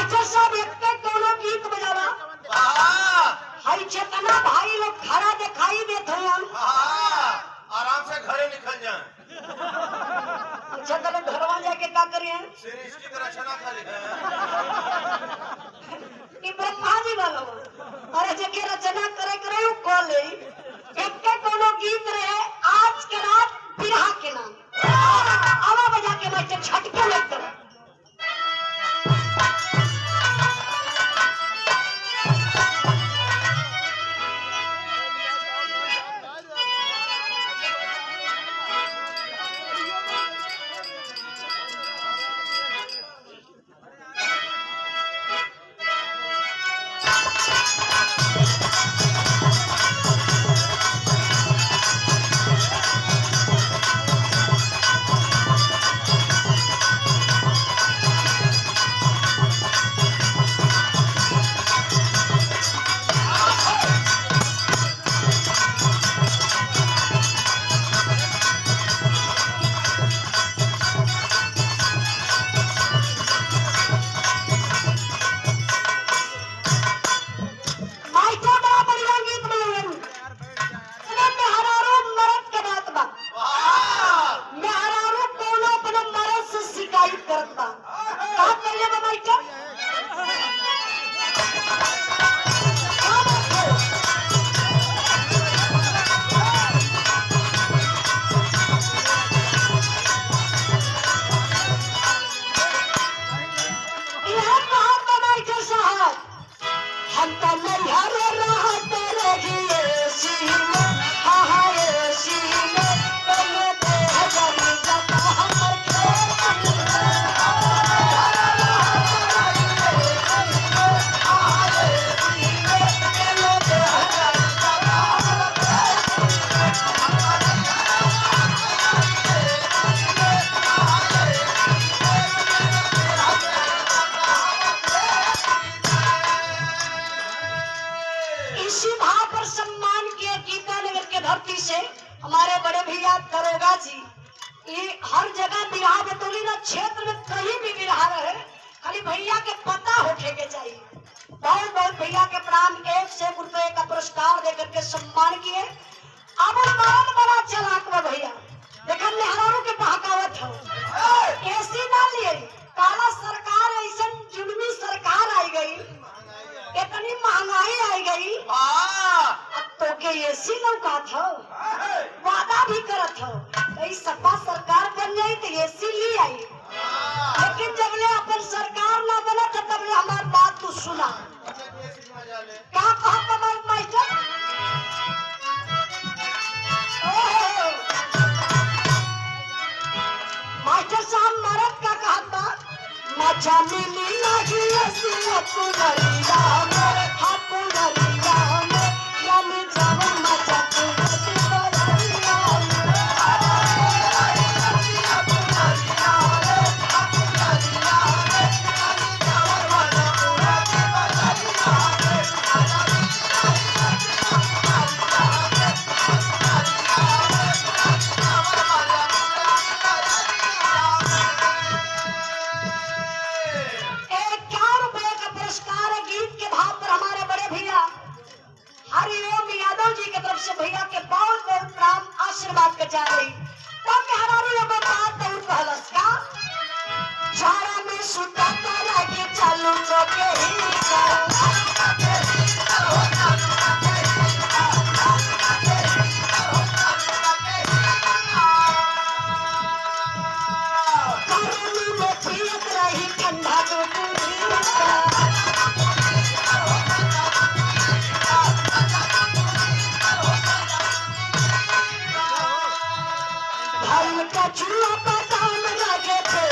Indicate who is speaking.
Speaker 1: Master साहब एक दोनों गीत बजावा हाई चेतना भाई लोग खड़ा दिखाई देते हैं
Speaker 2: आराम से घरे निकल जाए।
Speaker 1: अच्छा तो घरवा जाके क्या करिए
Speaker 2: सीरीज की तरह चना खा रहे
Speaker 1: कि ब्रह्मा जी वाला अरे जके रचना करे करे वो कॉल ले एक दोनों गीत रहे आज के रात बिरहा के नाम आवा बजा के मास्टर छटके लगते हमारे बड़े भैया दरोगा जी ये हर जगह बिरहा बतौली ना क्षेत्र में कहीं भी बिरहा रहे खाली भैया के पता होके के चाहिए। बहुत बहुत भैया के प्रणाम। 1 से रुपए का पुरस्कार देकर के सम्मान किए। अब बहुत बड़ा चलाक बा भैया देखा नेहरू के बहकावत हो ऐसी ना लिए काला सरकार ऐसा जुलमी सरकार आई गई इतनी महंगाई आई गई तो के एसी लौका था वादा भी करत हो सपा सरकार बन जाई तो एसी ली आई लेकिन जब ले अपन सरकार ना बना तो तब ले हमारी बात तू सुना क्या कहा कमल मास्टर मास्टर साहब मरद का कहा था मचा मिली नहीं एसी पुनरिया में पुनरिया में यानी जब मचा भैया के बहुत बहुत प्राण आशीर्वाद के जा रही तब हरारू ये बात तो कहलस का झाड़ा में सुता तारा के चालू चौके ही करोली में पियत रही ठंडा दूध चूल्हा पर काम लगे थे